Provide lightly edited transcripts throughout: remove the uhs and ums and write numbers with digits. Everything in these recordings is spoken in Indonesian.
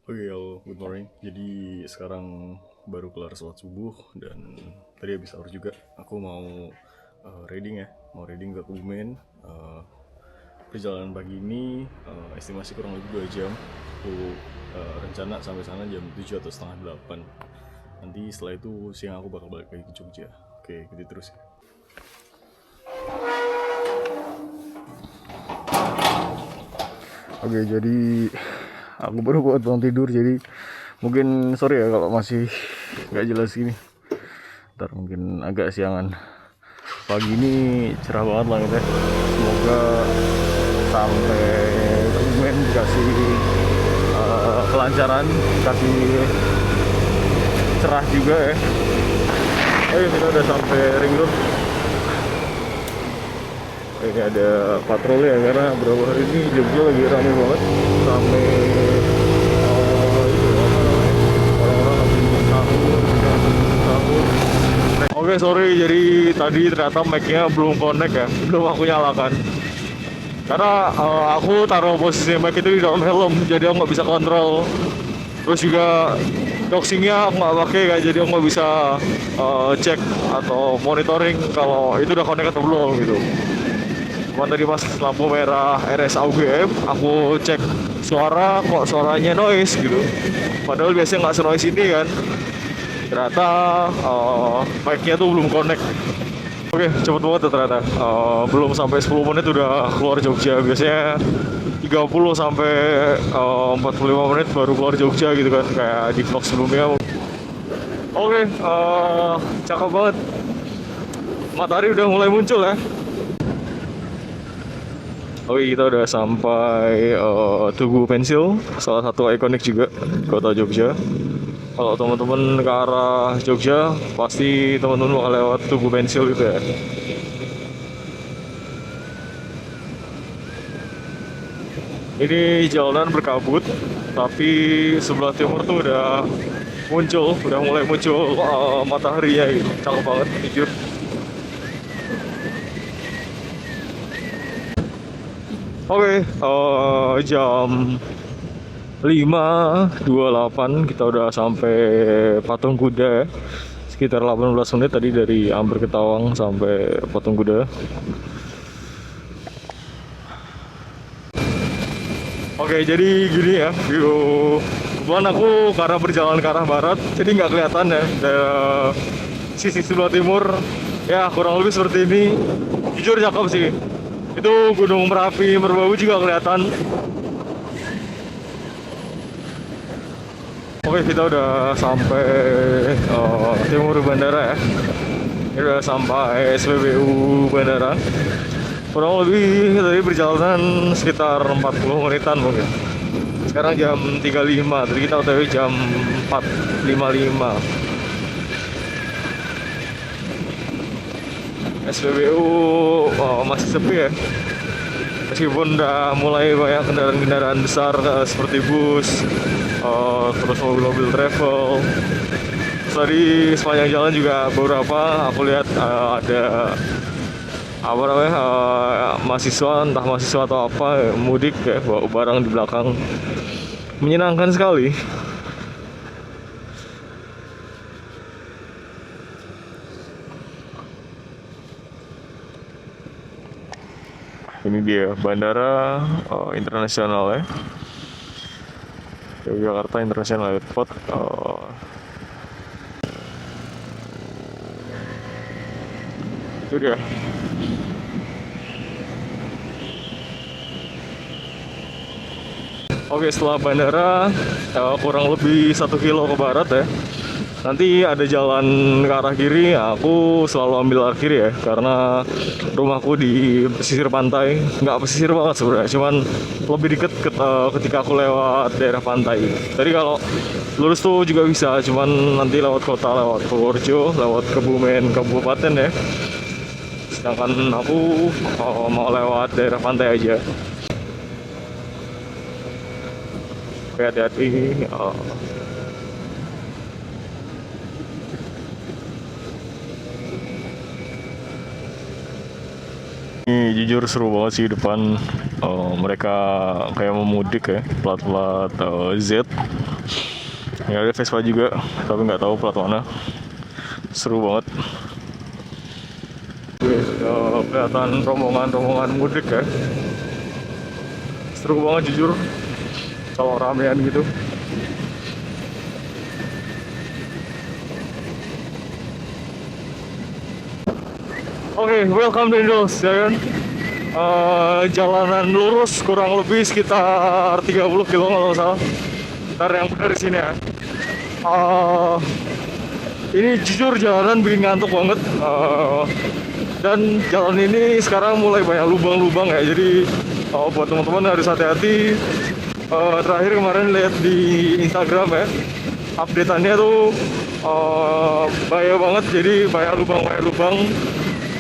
Oke, halo, good morning. Jadi sekarang baru kelar sholat subuh dan tadi habis sahur juga. Aku mau reading ya, mau reading ke Kebumen. Perjalanan pagi ini estimasi kurang lebih 2 jam. Aku rencana sampai sana jam 7 atau setengah 8. Nanti setelah itu siang aku bakal balik lagi ke Jogja. Oke, gitu terus ya. Oke, jadi aku baru buat bangun tidur, jadi mungkin sorry ya kalau masih nggak jelas gini. Ntar mungkin agak siangan. Pagi ini cerah banget langitnya. Semoga sampai Kebumen dikasih kelancaran, kasih cerah juga ya. Oh kita udah sampai Ring Road. Ini ada patroli ya, karena beberapa hari ini Jogja lagi rame banget, rame orang-orang lagi sahur. Oke, sorry, jadi tadi ternyata mic-nya belum connect ya, belum aku nyalakan. Karena aku taruh posisi mic itu di dalam helm, jadi aku nggak bisa kontrol. Terus juga doxingnya aku nggak pakai, kayak jadi aku nggak bisa cek atau monitoring kalau itu udah connect atau belum gitu. Cuma tadi pas lampu merah RSA UGM, aku cek suara, kok suaranya noise gitu. Padahal biasanya nggak se-noise ini kan. Ternyata mic-nya tuh belum connect. Oke, cepet banget tuh ternyata. Belum sampai 10 menit udah keluar Jogja. Biasanya 30 sampai 45 menit baru keluar Jogja gitu kan, kayak di vlog sebelumnya. Oke, cakep banget. Matahari udah mulai muncul ya. Oke, kita udah sampai Tugu Pensil, salah satu ikonik juga kota Jogja. Kalau teman-teman ke arah Jogja, pasti teman-teman bakal lewat Tugu Pensil gitu ya. Ini jalanan berkabut, tapi sebelah timur tuh udah mulai muncul mataharinya gitu. Cakep banget, jujur. Oke, jam 5.28 kita udah sampai Patung Kuda ya. Sekitar 18 menit tadi dari Amber ke Tawang sampai Patung Kuda. Oke, jadi gini ya, kebetulan aku karena berjalan ke arah barat, jadi nggak kelihatan ya dari sisi sebelah timur. Ya kurang lebih seperti ini. Jujur cakep sih. Itu Gunung Merapi Merbabu juga kelihatan. Oke, kita udah sampai timur bandara ya. Ini udah sampai SPBU bandara. Kurang lebih tadi perjalanan sekitar 40 menitan mungkin. Sekarang jam 35, tadi kita OTW jam 4.55. SPBU masih sepi ya. Meskipun udah mulai banyak kendaraan-kendaraan besar seperti bus, terus mobil-mobil travel. Terus tadi sepanjang jalan juga beberapa aku lihat ada apa namanya mahasiswa, entah mahasiswa atau apa mudik ya, bawa barang di belakang. Menyenangkan sekali. Ini dia bandara internasional ya, Yogyakarta International Airport. Itu dia. Oke, setelah bandara kurang lebih 1 kilo ke barat ya. Nanti ada jalan ke arah kiri, ya aku selalu ambil arah kiri ya, karena rumahku di pesisir pantai. Nggak pesisir banget sebenarnya, cuman lebih deket ketika aku lewat daerah pantai. Jadi kalau lurus tuh juga bisa, cuman nanti lewat kota, lewat Purworejo, lewat Kebumen Kabupaten ya. Sedangkan aku mau lewat daerah pantai aja. Oke, hati-hati. Ini jujur seru banget sih depan mereka kayak memudik ya, plat-plat Z Ya ada Vespa juga, tapi nggak tahu plat mana. Seru banget. Kelihatan rombongan mudik ya. Seru banget jujur kalau ramean gitu. Oke, welcome to Indos, ya kan? Jalanan lurus kurang lebih sekitar 30 kilo kalau nggak salah. Ntar yang benar di sini ya. Ini jujur jalanan bikin ngantuk banget. Dan jalan ini sekarang mulai banyak lubang-lubang ya. Jadi buat teman-teman harus hati-hati. Terakhir kemarin lihat di Instagram ya, update-annya tuh bahaya banget. Jadi banyak lubang.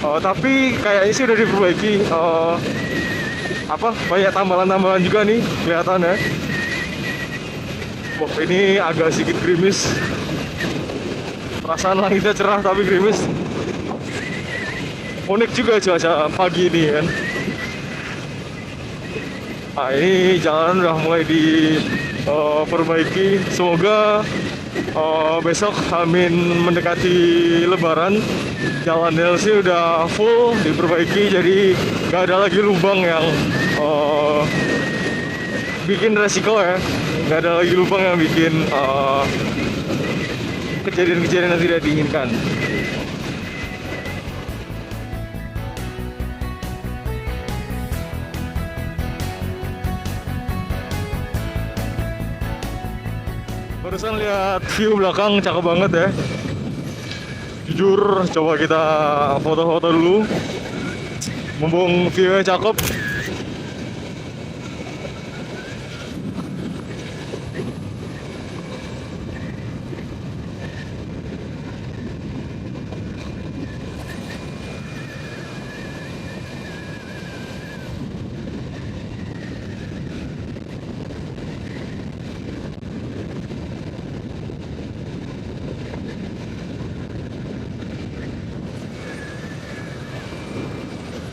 Tapi kayaknya sih udah diperbaiki. Banyak tambalan-tambalan juga nih kelihatannya. Wah, ini agak sedikit gerimis. Perasaan langitnya cerah tapi gerimis. Unik juga cuaca pagi ini kan. Nah, ini jalan udah mulai diperbaiki. Semoga besok Amin mendekati Lebaran, jalannya sih udah full diperbaiki, jadi nggak ada lagi lubang yang bikin resiko ya. Nggak ada lagi lubang yang bikin kejadian-kejadian yang tidak diinginkan. Barusan lihat view belakang cakep banget ya. Jujur, coba kita foto-foto dulu. Mumpung view-nya cakep.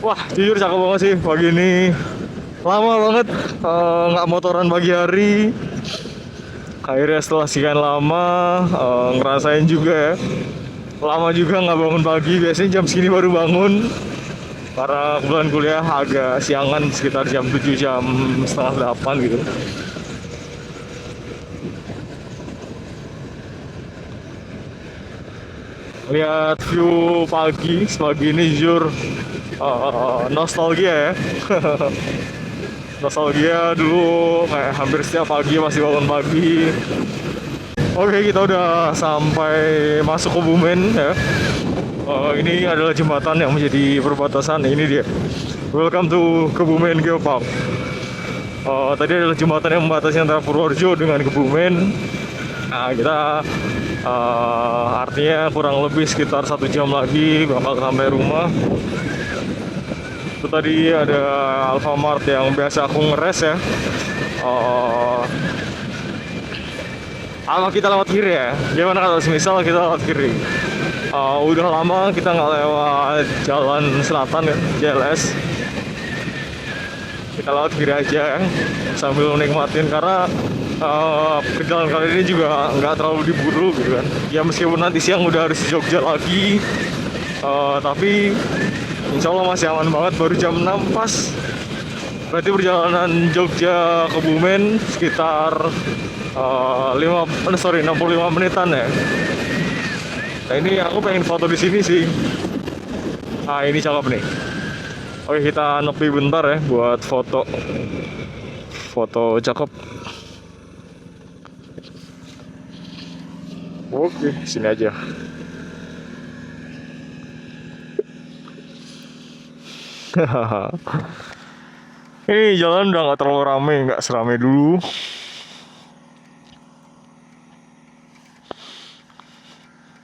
Wah, jujur cakep banget sih pagi ini. Lama banget nggak motoran pagi hari. Akhirnya setelah sekian lama ngerasain juga ya. Lama juga nggak bangun pagi. Biasanya jam segini baru bangun. Karena kebetulan kuliah agak siangan, sekitar jam 7, jam setengah 8 gitu. Lihat view pagi ini jujur nostalgia ya. Nostalgia dulu kayak hampir setiap pagi masih bangun pagi. Oke, kita udah sampai masuk Kebumen ya. Ini adalah jembatan yang menjadi perbatasan. Ini dia. Welcome to Kebumen Geopark. Tadi adalah jembatan yang membatasi antara Purworejo dengan Kebumen. Nah, kita artinya kurang lebih sekitar 1 jam lagi bakal sampai rumah. Itu tadi ada Alfamart yang biasa aku ngeres ya. Apa kita lewat kiri ya? Gimana kalau misal kita lewat kiri? Udah lama kita nggak lewat jalan selatan ya, JLS. Kita lewat kiri aja ya, sambil menikmatin karena perjalanan kali ini juga nggak terlalu diburu gitu kan. Ya meskipun nanti siang udah harus di Jogja lagi, tapi insya Allah masih aman banget. Baru jam 6 pas. Berarti perjalanan Jogja ke Kebumen sekitar 65 menitan ya. Nah, ini aku pengen foto di sini sih. Ah, ini cakep nih. Oke, kita nepi bentar ya buat foto. Foto cakep. Oke, sini aja. Ini jalan udah nggak terlalu rame, nggak seramai dulu.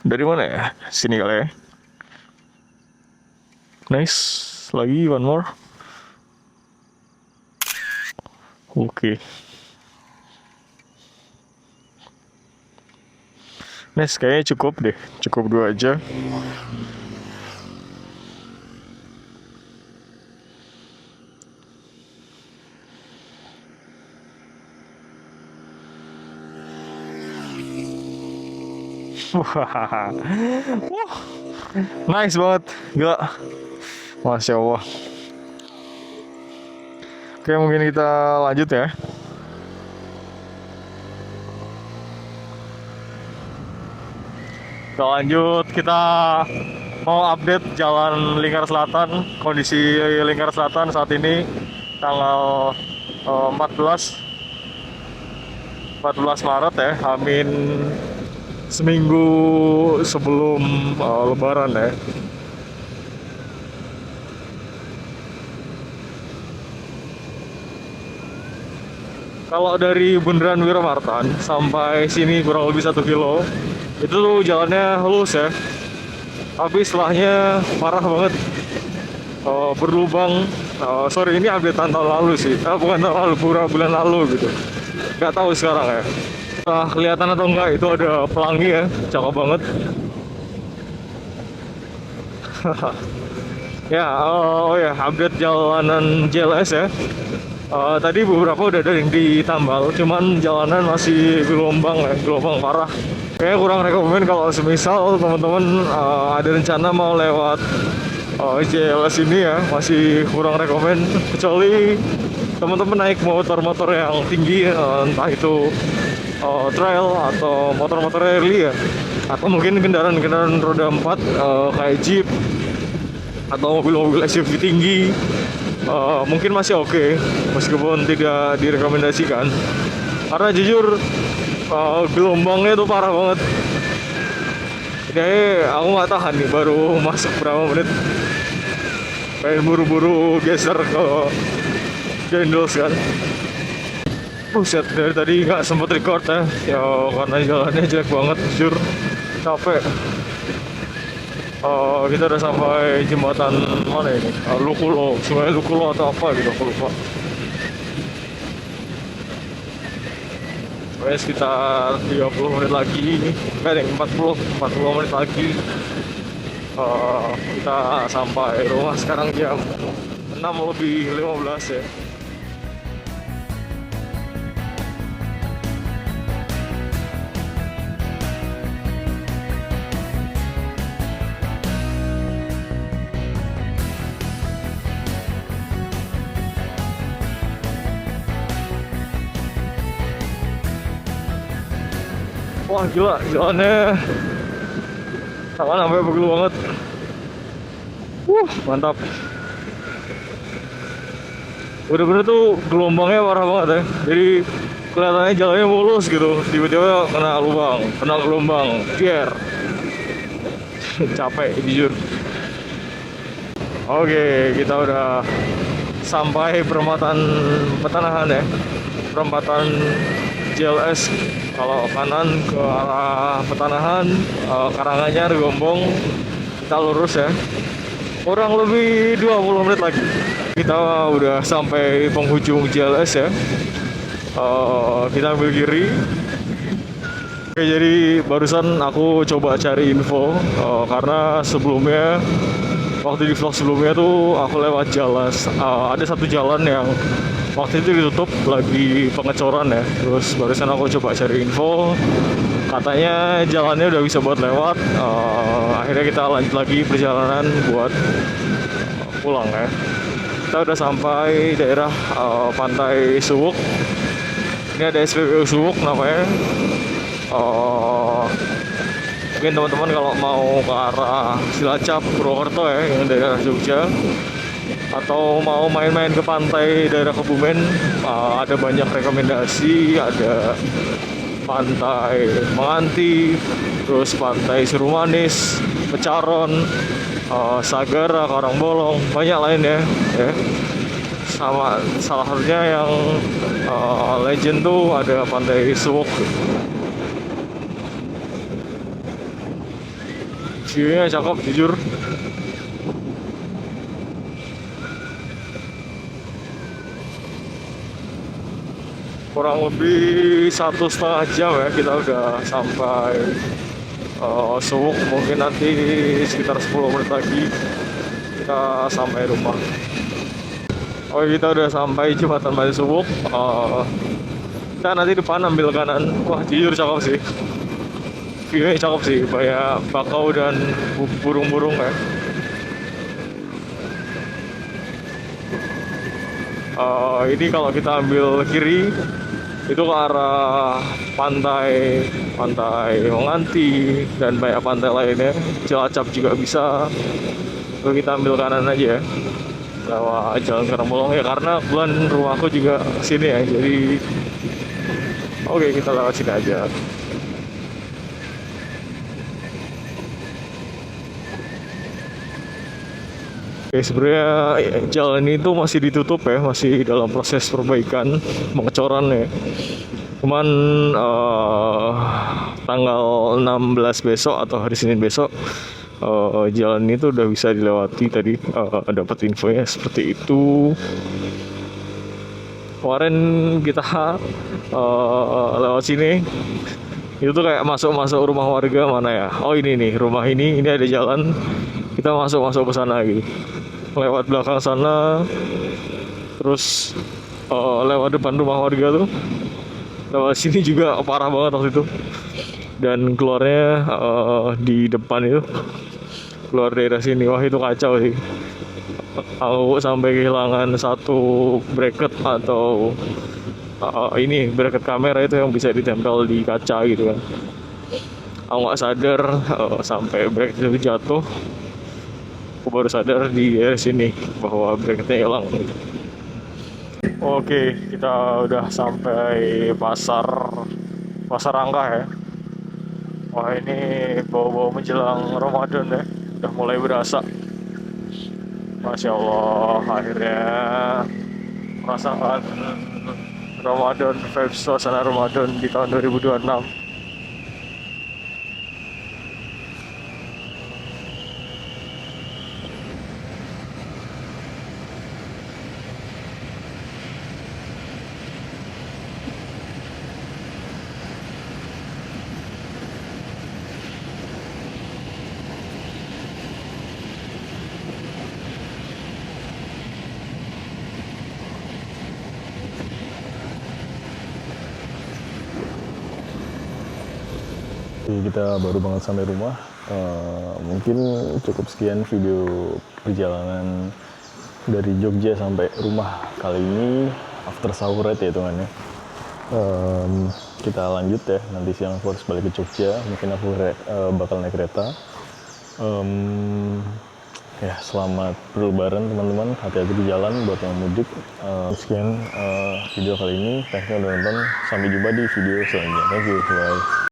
Dari mana ya? Sini kali ya. Nice. Lagi one more. Oke. Nice, kayaknya cukup deh. Cukup 2 aja. Wah, nice banget, gila, masya Allah. Oke, mungkin kita lanjut ya. Kita lanjut, kita mau update Jalan Lingkar Selatan. Kondisi Lingkar Selatan saat ini tanggal 14 Maret ya, Amin seminggu sebelum Lebaran ya. Kalau dari Bundaran Wiramartan sampai sini kurang lebih 1 kilo, itu tuh jalannya halus ya. Tapi setelahnya parah banget, berlubang. Sorry, ini update tahun lalu sih, bukan tahun lalu, bulan lalu gitu. Nggak tahu sekarang ya. Kelihatan atau enggak, itu ada pelangi ya, cakep banget. Ya, oh ya, update jalanan JLS ya. Tadi beberapa udah ada yang ditambal, cuman jalanan masih gelombang ya, gelombang parah. Kayaknya kurang rekomen kalau semisal teman-teman ada rencana mau lewat JLS ini ya, masih kurang rekomen. Kecuali teman-teman naik motor-motor yang tinggi, entah itu trail atau motor-motor rally ya, atau mungkin kendaraan-kendaraan roda 4 kayak Jeep atau mobil-mobil SUV tinggi. Mungkin masih oke, meskipun tidak direkomendasikan, karena jujur gelombangnya tuh parah banget. Ini aku nggak tahan nih, baru masuk berapa menit pengen buru-buru geser ke Gendels kan. Buset, dari tadi nggak sempet record ya karena jalannya jelek banget, jujur capek. Kita udah sampai jembatan mana ini? Lukulo, Sungai Lukulo atau apa gitu, aku lupa. Sekitar 30 menit lagi, kayak 40 menit lagi kita sampai rumah. Sekarang jam 6:15 ya. Wah gila, jalannya tangan sampai pegel banget. Mantap. Bener-bener tuh gelombangnya parah banget ya. Jadi kelihatannya jalannya mulus gitu, tiba-tiba kena lubang, kena gelombang, biar capek jujur. Oke, kita udah sampai perempatan Petanahan ya, perempatan JLS. Kalau kanan ke arah Petanahan, Karanganyar, Gombong, kita lurus ya. Kurang lebih 20 menit lagi kita udah sampai penghujung JLS ya. Kita ambil kiri. Oke, jadi barusan aku coba cari info, karena sebelumnya, waktu di vlog sebelumnya tuh aku lewat jalan, ada satu jalan yang waktu itu ditutup lagi pengecoran ya. Terus barusan aku coba cari info, katanya jalannya udah bisa buat lewat. Akhirnya kita lanjut lagi perjalanan buat pulang ya. Kita udah sampai daerah Pantai Suwuk. Ini ada SPBU Suwuk namanya. Mungkin teman-teman kalau mau ke arah Cilacap, Purwokerto ya, yang daerah Jogja, atau mau main-main ke pantai daerah Kebumen, ada banyak rekomendasi. Ada Pantai Menganti, terus Pantai Serumanis, Pecaron, Sagara, Karangbolong, banyak lain ya. Sama salah satunya yang legend tuh ada Pantai Suwuk. View-nya cakep jujur. Kurang lebih 1,5 jam ya kita udah sampai Suwuk. Mungkin nanti sekitar 10 menit lagi kita sampai rumah. Oh, kita udah sampai jembatan Pantai Suwuk. Kita nanti depan ambil kanan. Wah jujur cakep sih. view-nya cakep sih, banyak bakau dan burung-burung ya. Ini kalau kita ambil kiri itu ke arah pantai pantai Monganti dan banyak pantai lainnya. Cilacap juga bisa. Lalu kita ambil kanan aja ya, lewat jalan Karangbolong ya, karena kebetulan rumahku juga sini ya, jadi oke kita lewat sini aja. Oke, sebenarnya jalan ini tuh masih ditutup ya, masih dalam proses perbaikan, pengecoran ya. Cuman tanggal 16 besok atau hari Senin besok jalan ini tuh udah bisa dilewati tadi, dapat infonya seperti itu. Kemarin kita lewat sini itu tuh kayak masuk rumah warga mana ya? Oh ini nih rumah ini ada jalan, kita masuk ke sana gitu. Lewat belakang sana, terus lewat depan rumah warga tuh. Lewat sini juga parah banget waktu itu. Dan keluarnya di depan itu, keluar daerah sini, wah itu kacau sih. Aku sampai kehilangan satu bracket atau ini bracket kamera itu yang bisa ditempel di kaca gitu kan. Aku nggak sadar sampai bracket itu jatuh. Aku baru sadar di daerah sini bahwa bracketnya hilang. Oke, kita udah sampai pasar Rangka ya. Wah ini bau-bau menjelang Ramadan ya, udah mulai berasa. Masya Allah, akhirnya merasakan Ramadan, vibes suasana Ramadan di tahun 2026. Kita baru banget sampai rumah. Mungkin cukup sekian video perjalanan dari Jogja sampai rumah kali ini after sahur ya hitungannya. Kita lanjut ya, nanti siang aku harus balik ke Jogja, mungkin aku bakal naik kereta. Ya selamat berlebaran teman-teman, hati-hati di jalan buat yang mudik. Sekian video kali ini, thank you udah nonton, sampai jumpa di video selanjutnya. Thank you, bye.